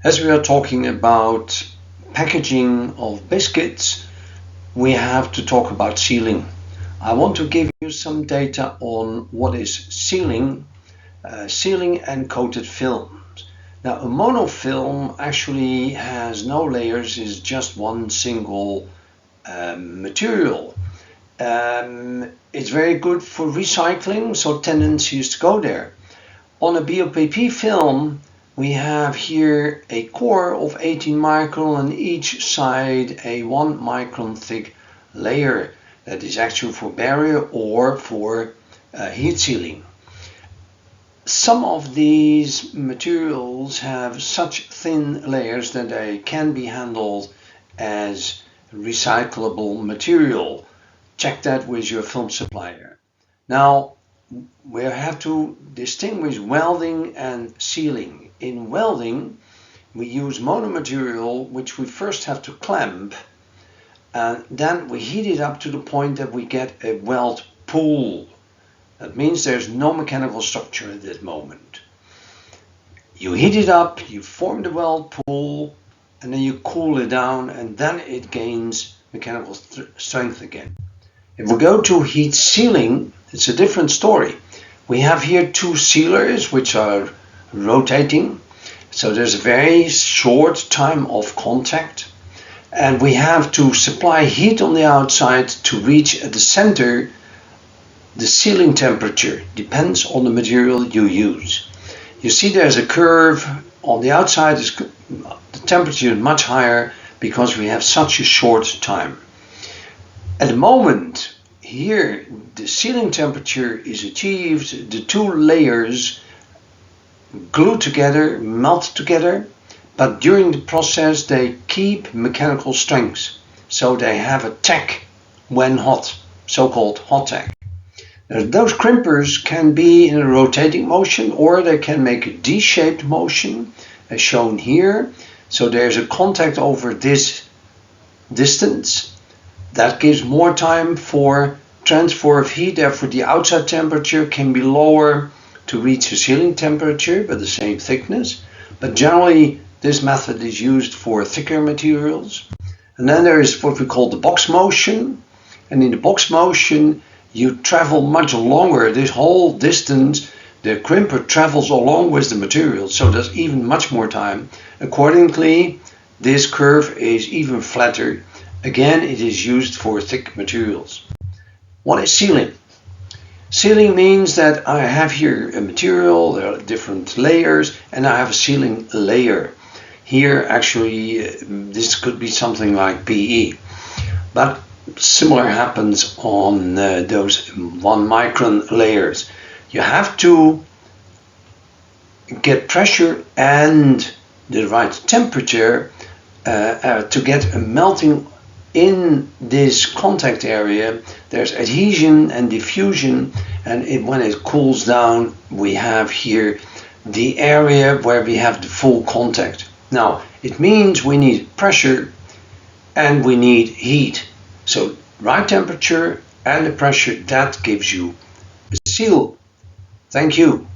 As we are talking about packaging of biscuits, we have to talk about sealing. I want to give you some data on what is sealing, sealing and coated films. Now, a monofilm actually has no layers, is just one single material. It's very good for recycling, so tendencies to go there. On a BOPP film, we have here a core of 18 micron and each side a 1 micron thick layer that is actually for barrier or for heat sealing. Some of these materials have such thin layers that they can be handled as recyclable material. Check that with your film supplier. Now, we have to distinguish welding and sealing. In welding, we use monomaterial, which we first have to clamp, and then we heat it up to the point that we get a weld pool. That means there's no mechanical structure at that moment. You heat it up, you form the weld pool, and then you cool it down, and then it gains mechanical strength again. If we go to heat sealing, it's a different story. We have here two sealers which are rotating, so there's a very short time of contact, and we have to supply heat on the outside to reach at the center. The sealing temperature depends on the material you use. You see there's a curve on the outside, the temperature is much higher because we have such a short time. At the moment, here the sealing temperature is achieved, the two layers glue together, melt together, but during the process they keep mechanical strength, so they have a tack when hot, so-called hot tack. Now, those crimpers can be in a rotating motion or they can make a D-shaped motion as shown here, so there's a contact over this distance. That gives more time for transfer of heat, therefore the outside temperature can be lower to reach the sealing temperature but the same thickness. But generally this method is used for thicker materials. And then there is what we call the box motion, and in the box motion you travel much longer. This whole distance the crimper travels along with the material, so there's even much more time. Accordingly, this curve is even flatter. Again, it is used for thick materials. What is sealing? Sealing means that I have here a material, there are different layers, and I have a sealing layer. Here actually this could be something like PE, but similar happens on those 1 micron layers. You have to get pressure and the right temperature to get a melting in this contact area. There's adhesion and diffusion, and when it cools down we have here the area where we have the full contact. Now it means we need pressure and we need heat, so right temperature and the pressure, that gives you a seal. Thank you.